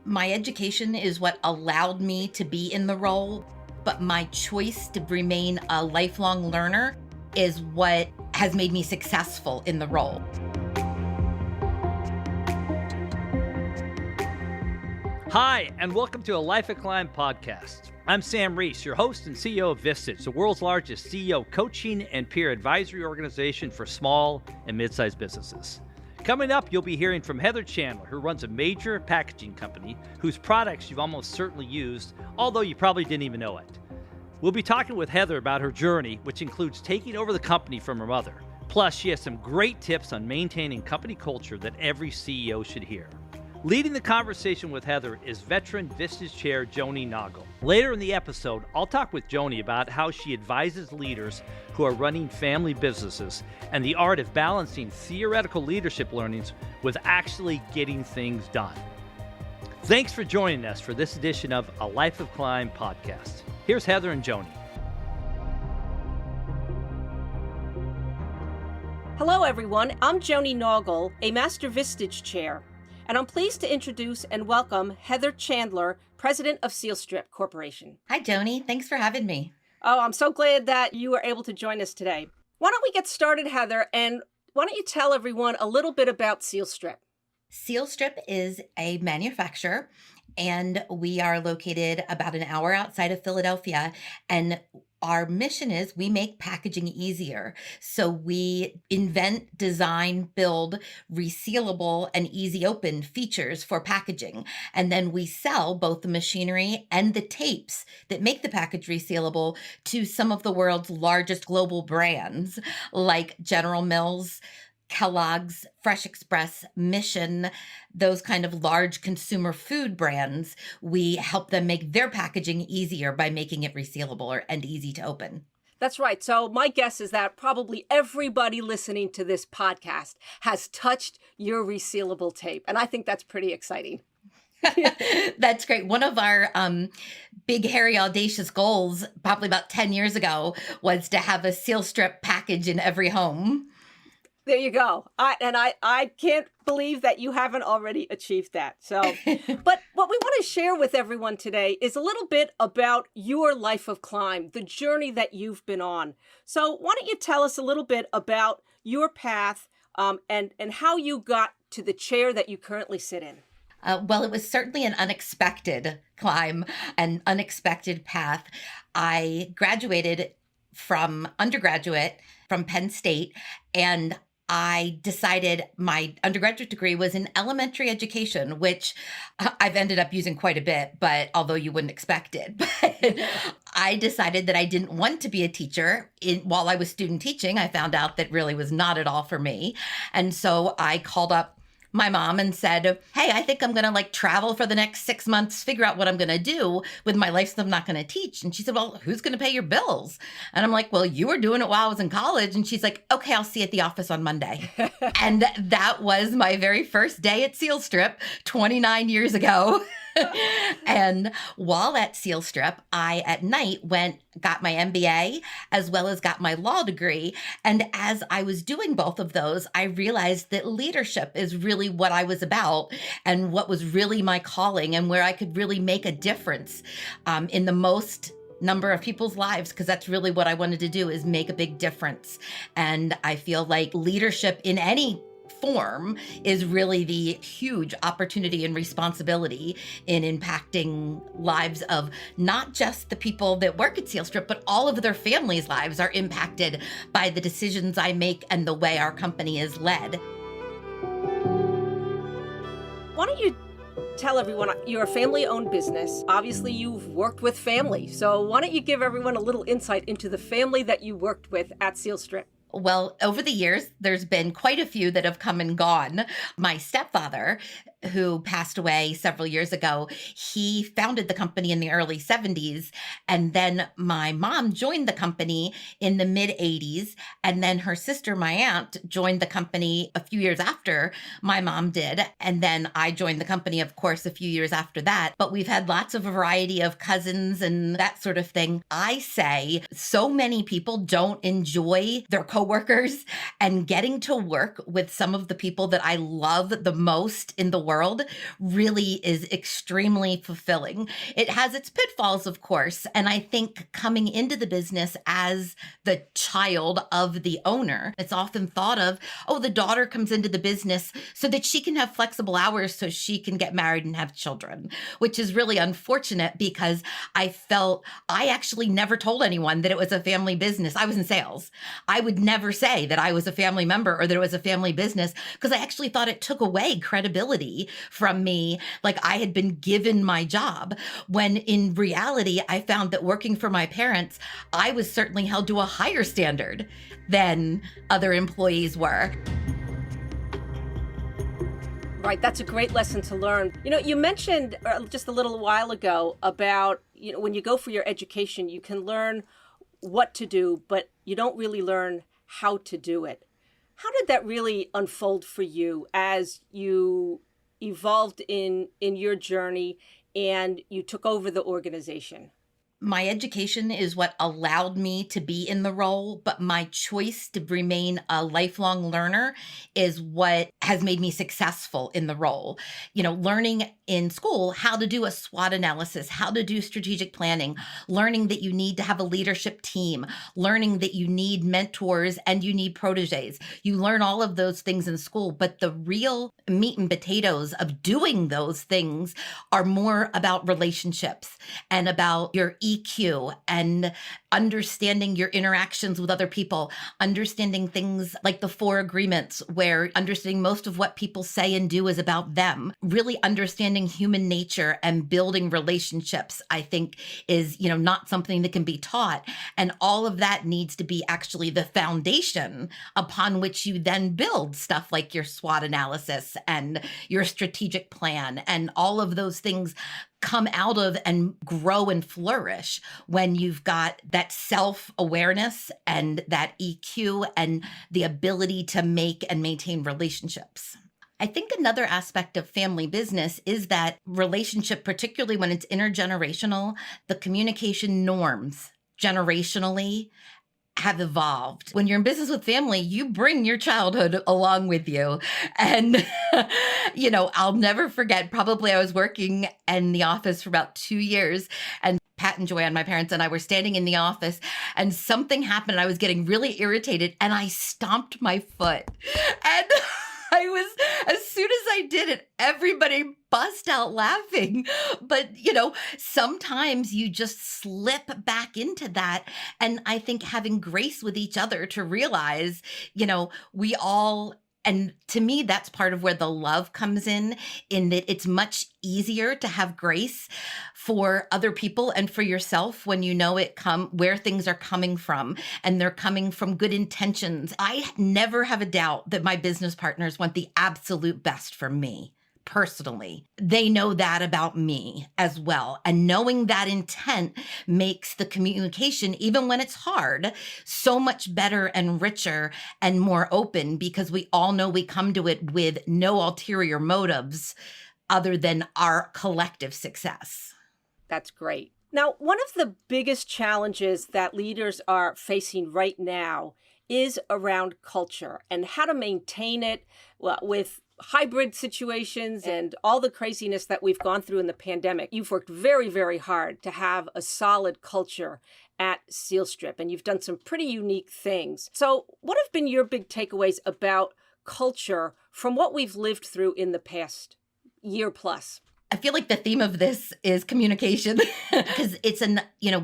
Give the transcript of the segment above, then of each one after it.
My education is what allowed me to be in the role, but my choice to remain a lifelong learner is what has made me successful in the role. Hi, and welcome to a Life of Climb podcast. I'm Sam Reese, your host and CEO of Vistage, the world's largest CEO coaching and peer advisory organization for small and mid-sized businesses. Coming up, you'll be hearing from Heather Chandler, who runs a major packaging company whose products you've almost certainly used, although you probably didn't even know it. We'll be talking with Heather about her journey, which includes taking over the company from her mother. Plus, she has some great tips on maintaining company culture that every CEO should hear. Leading the conversation with Heather is veteran Vistage Chair Joni Naugle. Later in the episode, I'll talk with Joni about how she advises leaders who are running family businesses and the art of balancing theoretical leadership learnings with actually getting things done. Thanks for joining us for this edition of A Life of Climb podcast. Here's Heather and Joni. Hello, everyone. I'm Joni Naugle, a Master Vistage Chair, and I'm pleased to introduce and welcome Heather Chandler, President of Sealstrip Corporation. Hi, Joni. Thanks for having me. Oh, I'm so glad that you were able to join us today. Why don't we get started, Heather, and why don't you tell everyone a little bit about Sealstrip? Sealstrip is a manufacturer, and we are located about an hour outside of Philadelphia, and our mission is we make packaging easier. So we invent, design, build resealable and easy open features for packaging. And then we sell both the machinery and the tapes that make the package resealable to some of the world's largest global brands like General Mills, Kellogg's, Fresh Express, Mission, those kind of large consumer food brands. We help them make their packaging easier by making it resealable and easy to open. That's right. So my guess is that probably everybody listening to this podcast has touched your resealable tape. And I think that's pretty exciting. That's great. One of our big, hairy, audacious goals, probably about 10 years ago, was to have a Sealstrip package in every home. There you go. I can't believe that you haven't already achieved that. So, but what we want to share with everyone today is a little bit about your life of climb, the journey that you've been on. So why don't you tell us a little bit about your path and how you got to the chair that you currently sit in? Well, it was certainly an unexpected climb, an unexpected path. I graduated from undergraduate from Penn State, and I decided my undergraduate degree was in elementary education, which I've ended up using quite a bit, but although you wouldn't expect it. But I decided that I didn't want to be a teacher. While I was student teaching, I found out that really was not at all for me. And so I called up my mom and said, hey, I think I'm going to travel for the next 6 months, figure out what I'm going to do with my life, so I'm not going to teach. And she said, well, who's going to pay your bills? And I'm like, well, you were doing it while I was in college. And she's like, okay, I'll see you at the office on Monday. And that was my very first day at Sealstrip 29 years ago. And while at Sealstrip, I at night got my MBA as well as got my law degree. And as I was doing both of those, I realized that leadership is really what I was about and what was really my calling and where I could really make a difference in the most number of people's lives, because that's really what I wanted to do, is make a big difference. And I feel like leadership in any form is really the huge opportunity and responsibility in impacting lives of not just the people that work at Sealstrip, but all of their families' lives are impacted by the decisions I make and the way our company is led. Why don't you tell everyone, you're a family-owned business. Obviously, you've worked with family. So why don't you give everyone a little insight into the family that you worked with at Sealstrip? Well, over the years, there's been quite a few that have come and gone. My stepfather, who passed away several years ago, he founded the company in the early 70s. And then my mom joined the company in the mid 80s. And then her sister, my aunt, joined the company a few years after my mom did. And then I joined the company, of course, a few years after that. But we've had lots of variety of cousins and that sort of thing. I say so many people don't enjoy their coworkers, and getting to work with some of the people that I love the most in the world world really is extremely fulfilling. It has its pitfalls, of course. And I think coming into the business as the child of the owner, it's often thought of, oh, the daughter comes into the business so that she can have flexible hours so she can get married and have children, which is really unfortunate because I felt I actually never told anyone that it was a family business. I was in sales. I would never say that I was a family member or that it was a family business because I actually thought it took away credibility from me, like I had been given my job, when in reality, I found that working for my parents, I was certainly held to a higher standard than other employees were. Right, that's a great lesson to learn. You mentioned just a little while ago about, when you go for your education, you can learn what to do, but you don't really learn how to do it. How did that really unfold for you as you evolved in your journey and you took over the organization? My education is what allowed me to be in the role, but my choice to remain a lifelong learner is what has made me successful in the role. Learning in school how to do a SWOT analysis, how to do strategic planning, learning that you need to have a leadership team, learning that you need mentors and you need proteges. You learn all of those things in school, but the real meat and potatoes of doing those things are more about relationships and about your EQ and understanding your interactions with other people, understanding things like the 4 agreements, where understanding most of what people say and do is about them, really understanding human nature and building relationships, I think is, not something that can be taught. And all of that needs to be actually the foundation upon which you then build stuff like your SWOT analysis and your strategic plan, and all of those things come out of and grow and flourish when you've got that self-awareness and that EQ and the ability to make and maintain relationships. I think another aspect of family business is that relationship, particularly when it's intergenerational, the communication norms generationally have evolved. When you're in business with family, you bring your childhood along with you. And, I'll never forget, probably I was working in the office for about 2 years, and Pat and Joanne, my parents, and I were standing in the office, and something happened and I was getting really irritated and I stomped my foot. And as soon as I did it, everybody bust out laughing. But, sometimes you just slip back into that. And I think having grace with each other to realize, we all, and to me, that's part of where the love comes in that it's much easier to have grace for other people and for yourself when you know where things are coming from, and they're coming from good intentions. I never have a doubt that my business partners want the absolute best for me. Personally, they know that about me as well. And knowing that intent makes the communication, even when it's hard, so much better and richer and more open, because we all know we come to it with no ulterior motives other than our collective success. That's great. Now, one of the biggest challenges that leaders are facing right now is around culture and how to maintain it with hybrid situations and all the craziness that we've gone through in the pandemic. You've worked very, very hard to have a solid culture at Sealstrip, and you've done some pretty unique things. So what have been your big takeaways about culture from what we've lived through in the past year plus? I feel like the theme of this is communication, because it's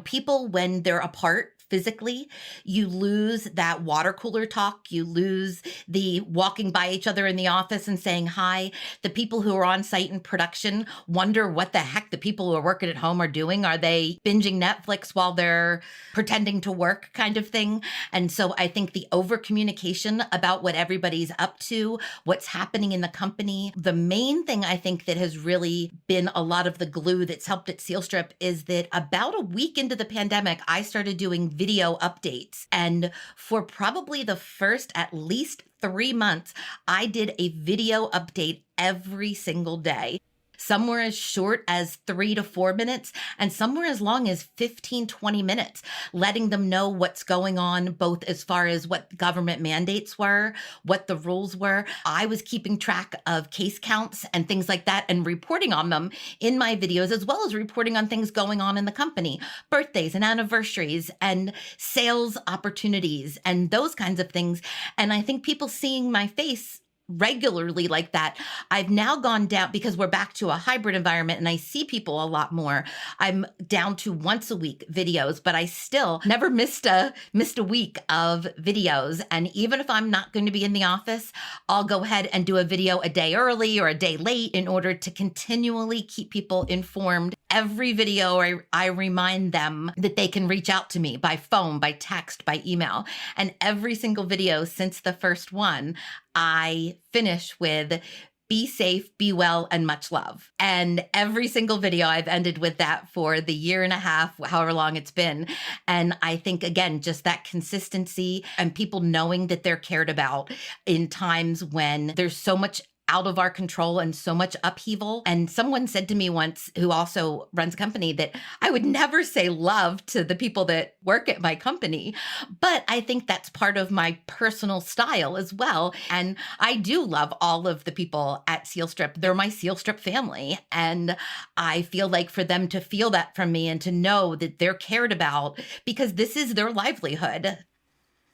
people, when they're apart physically, you lose that water cooler talk. You lose the walking by each other in the office and saying hi. The people who are on site in production wonder what the heck the people who are working at home are doing. Are they binging Netflix while they're pretending to work, kind of thing? And so I think the over communication about what everybody's up to, what's happening in the company. The main thing I think that has really been a lot of the glue that's helped at Sealstrip is that about a week into the pandemic, I started doing video updates. And for probably the first at least 3 months, I did a video update every single day. Some were as short as 3 to 4 minutes, and some were as long as 15, 20 minutes, letting them know what's going on, both as far as what government mandates were, what the rules were. I was keeping track of case counts and things like that and reporting on them in my videos, as well as reporting on things going on in the company, birthdays and anniversaries and sales opportunities and those kinds of things. And I think people seeing my face regularly like that, I've now gone down, because we're back to a hybrid environment and I see people a lot more. I'm down to once a week videos, but I still never missed a week of videos. And even if I'm not going to be in the office, I'll go ahead and do a video a day early or a day late in order to continually keep people informed. Every video, I remind them that they can reach out to me by phone, by text, by email. And every single video since the first one, I finish with be safe, be well, and much love. And every single video I've ended with that for the year and a half, however long it's been. And I think, again, just that consistency and people knowing that they're cared about in times when there's so much out of our control and so much upheaval. And someone said to me once, who also runs a company, that I would never say love to the people that work at my company. But I think that's part of my personal style as well. And I do love all of the people at Sealstrip. They're my Sealstrip family. And I feel like for them to feel that from me and to know that they're cared about, because this is their livelihood.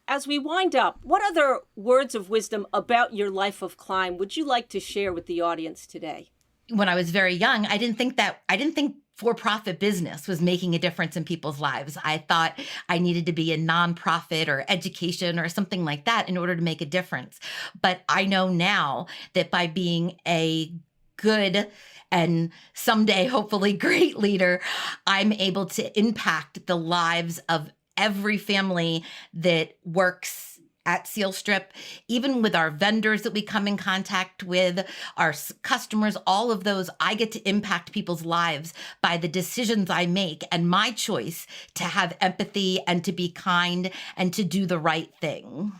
As we wind up, what other words of wisdom about your life of climb would you like to share with the audience today? When I was very young, I didn't think for-profit business was making a difference in people's lives. I thought I needed to be a nonprofit or education or something like that in order to make a difference. But I know now that by being a good and someday hopefully great leader, I'm able to impact the lives of every family that works at Sealstrip, even with our vendors that we come in contact with, our customers, all of those, I get to impact people's lives by the decisions I make and my choice to have empathy and to be kind and to do the right thing.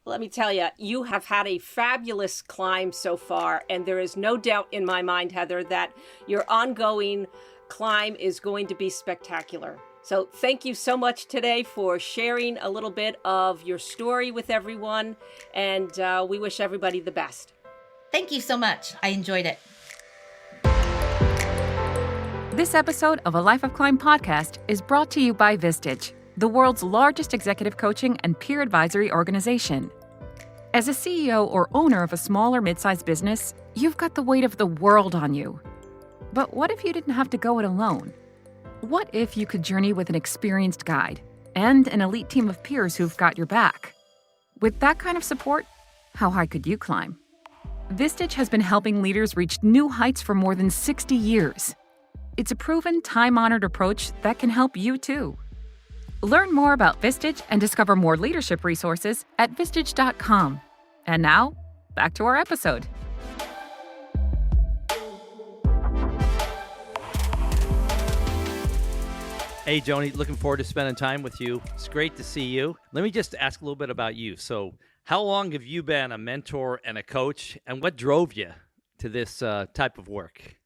Let me tell you, you have had a fabulous climb so far, and there is no doubt in my mind, Heather, that your ongoing climb is going to be spectacular. So thank you so much today for sharing a little bit of your story with everyone, and we wish everybody the best. Thank you so much. I enjoyed it. This episode of A Life of Climb podcast is brought to you by Vistage, the world's largest executive coaching and peer advisory organization. As a CEO or owner of a small or mid-sized business, you've got the weight of the world on you. But what if you didn't have to go it alone? What if you could journey with an experienced guide and an elite team of peers who've got your back? With that kind of support, how high could you climb? Vistage has been helping leaders reach new heights for more than 60 years. It's a proven, time-honored approach that can help you too. Learn more about Vistage and discover more leadership resources at vistage.com. And now, back to our episode. Hey, Joni, looking forward to spending time with you. It's great to see you. Let me just ask a little bit about you. So how long have you been a mentor and a coach, and what drove you to this type of work?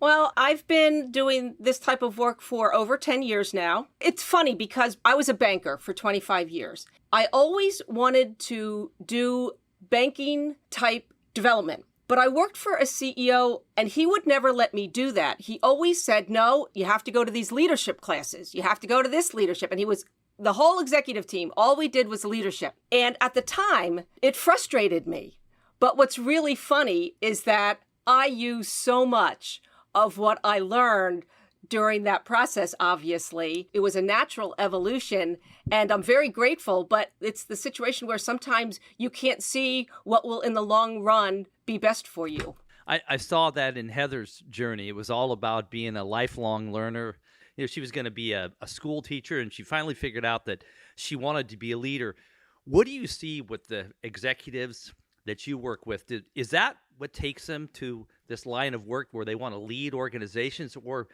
Well, I've been doing this type of work for over 10 years now. It's funny because I was a banker for 25 years. I always wanted to do banking type development. But I worked for a CEO and he would never let me do that. He always said, no, you have to go to these leadership classes. You have to go to this leadership. And he was the whole executive team. All we did was leadership. And at the time, it frustrated me. But what's really funny is that I used so much of what I learned during that process, obviously. It was a natural evolution, and I'm very grateful, but it's the situation where sometimes you can't see what will, in the long run, be best for you. I saw that in Heather's journey. It was all about being a lifelong learner. You know, she was going to be a school teacher, and she finally figured out that she wanted to be a leader. What do you see with the executives that you work with? Is that what takes them to this line of work where they want to lead organizations, or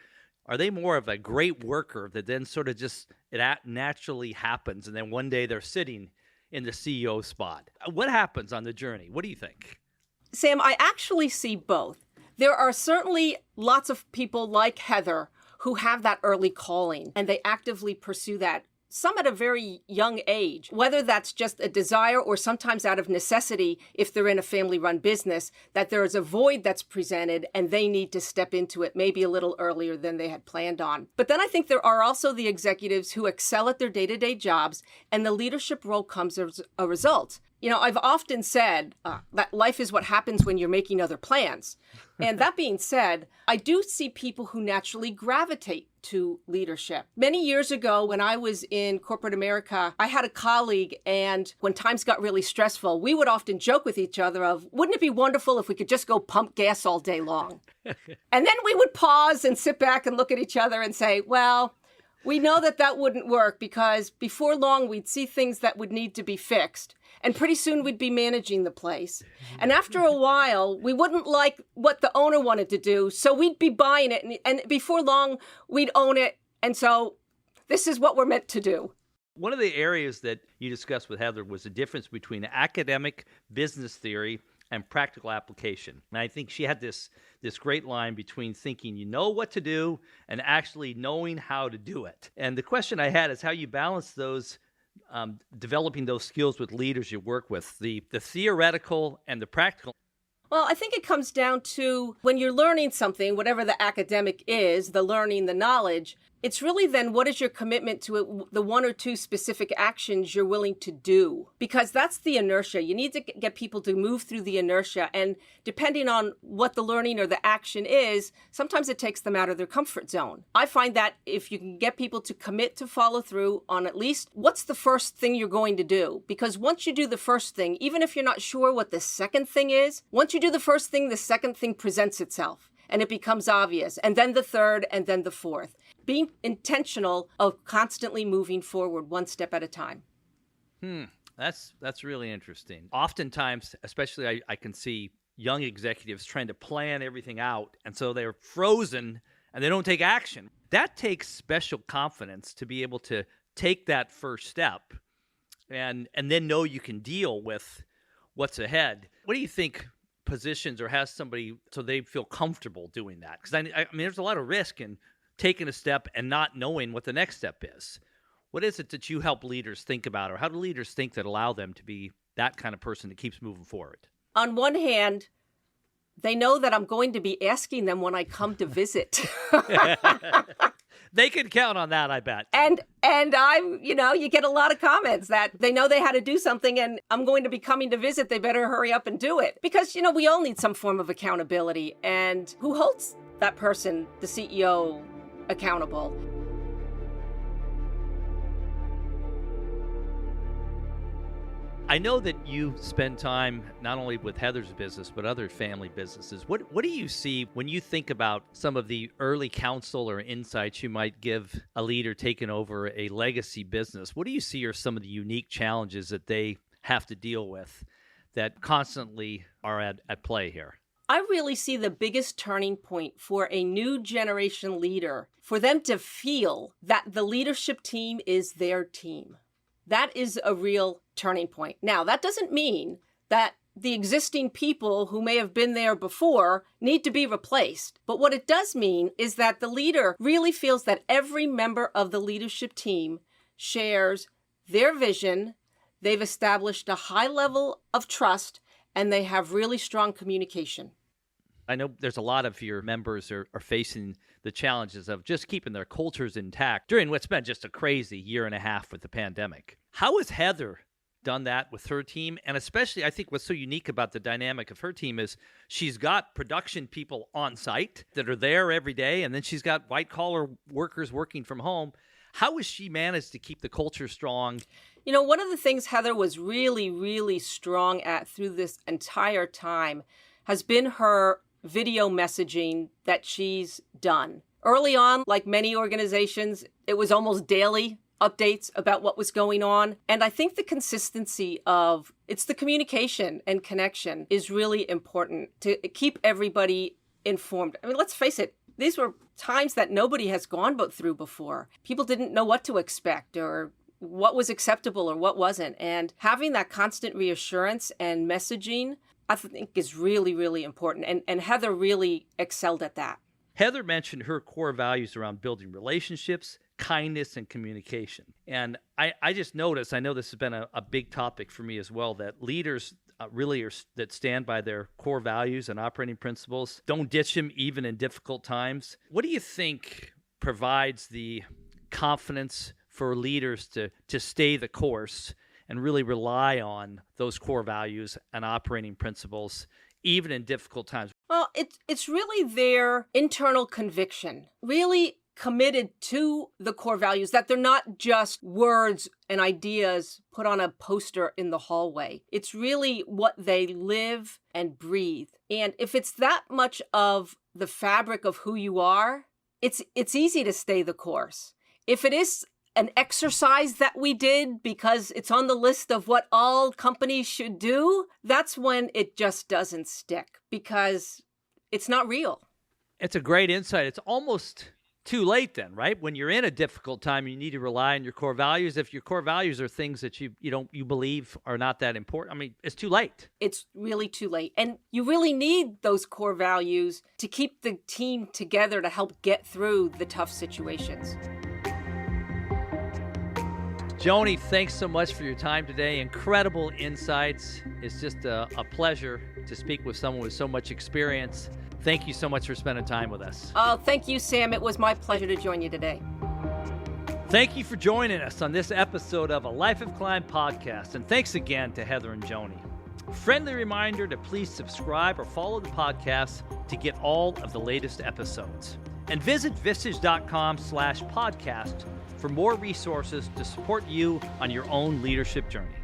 are they more of a great worker that then sort of just it naturally happens, and then one day they're sitting in the CEO spot? What happens on the journey? What do you think? Sam, I actually see both. There are certainly lots of people like Heather who have that early calling and they actively pursue that, some at a very young age, whether that's just a desire or sometimes out of necessity if they're in a family-run business, that there is a void that's presented and they need to step into it maybe a little earlier than they had planned on. But then I think there are also the executives who excel at their day-to-day jobs and the leadership role comes as a result. You know, I've often said that life is what happens when you're making other plans. And that being said, I do see people who naturally gravitate to leadership. Many years ago, when I was in corporate America, I had a colleague, and when times got really stressful, we would often joke with each other of, wouldn't it be wonderful if we could just go pump gas all day long? And then we would pause and sit back and look at each other and say, well, we know that that wouldn't work because before long, we'd see things that would need to be fixed. And pretty soon we'd be managing the place. And after a while, we wouldn't like what the owner wanted to do. So we'd be buying it. And before long, we'd own it. And so this is what we're meant to do. One of the areas that you discussed with Heather was the difference between academic business theory and practical application. And I think she had this great line between thinking you know what to do and actually knowing how to do it. And the question I had is how you balance those developing those skills with leaders you work with, the theoretical and the practical. Well, I think it comes down to when you're learning something, whatever the academic is, the learning, the knowledge, it's really then what is your commitment to it, the one or two specific actions you're willing to do? Because that's the inertia. You need to get people to move through the inertia. And depending on what the learning or the action is, sometimes it takes them out of their comfort zone. I find that if you can get people to commit to follow through on at least what's the first thing you're going to do? Because once you do the first thing, even if you're not sure what the second thing is, once you do the first thing, the second thing presents itself. And it becomes obvious. And then the third, and then the fourth. Being intentional of constantly moving forward one step at a time. That's really interesting. Oftentimes, especially I can see young executives trying to plan everything out. And so they're frozen and they don't take action. That takes special confidence to be able to take that first step and then know you can deal with what's ahead. What do you think positions or has somebody so they feel comfortable doing that? Because I mean, there's a lot of risk in taking a step and not knowing what the next step is. What is it that you help leaders think about, or how do leaders think that allow them to be that kind of person that keeps moving forward? On one hand, they know that I'm going to be asking them when I come to visit. They can count on that, I bet. And I'm, you get a lot of comments that they know they had to do something and I'm going to be coming to visit. They better hurry up and do it. Because, we all need some form of accountability. And who holds that person, the CEO, accountable? I know that you spend time not only with Heather's business, but other family businesses. What do you see when you think about some of the early counsel or insights you might give a leader taking over a legacy business? What do you see are some of the unique challenges that they have to deal with that constantly are at play here? I really see the biggest turning point for a new generation leader, for them to feel that the leadership team is their team. That is a real turning point. Now, that doesn't mean that the existing people who may have been there before need to be replaced. But what it does mean is that the leader really feels that every member of the leadership team shares their vision, they've established a high level of trust, and they have really strong communication. I know there's a lot of your members are facing the challenges of just keeping their cultures intact during what's been just a crazy year and a half with the pandemic. How has Heather done that with her team? And especially, I think what's so unique about the dynamic of her team is she's got production people on site that are there every day, and then she's got white-collar workers working from home. How has she managed to keep the culture strong? One of the things Heather was really, really strong at through this entire time has been her video messaging that she's done. Early on, like many organizations, it was almost daily updates about what was going on. And I think the consistency of it's the communication and connection is really important to keep everybody informed. I mean, let's face it, these were times that nobody has gone through before. People didn't know what to expect or what was acceptable or what wasn't. And having that constant reassurance and messaging I think is really, really important. And Heather really excelled at that. Heather mentioned her core values around building relationships, kindness, and communication. And I just noticed, I know this has been a big topic for me as well, that leaders that stand by their core values and operating principles don't ditch them even in difficult times. What do you think provides the confidence for leaders to stay the course and really rely on those core values and operating principles even in difficult times? Well, it's really their internal conviction, really committed to the core values, that they're not just words and ideas put on a poster in the hallway. It's really what they live and breathe. And if it's that much of the fabric of who you are, it's easy to stay the course. If it is an exercise that we did because it's on the list of what all companies should do, that's when it just doesn't stick because it's not real. It's a great insight. It's almost too late then, right? When you're in a difficult time, you need to rely on your core values. If your core values are things that you believe are not that important, I mean, it's too late. It's really too late. And you really need those core values to keep the team together to help get through the tough situations. Joni, thanks so much for your time today. Incredible insights. It's just a pleasure to speak with someone with so much experience. Thank you so much for spending time with us. Oh, thank you, Sam. It was my pleasure to join you today. Thank you for joining us on this episode of A Life of Climb podcast. And thanks again to Heather and Joni. Friendly reminder to please subscribe or follow the podcast to get all of the latest episodes. And visit vistage.com/podcast for more resources to support you on your own leadership journey.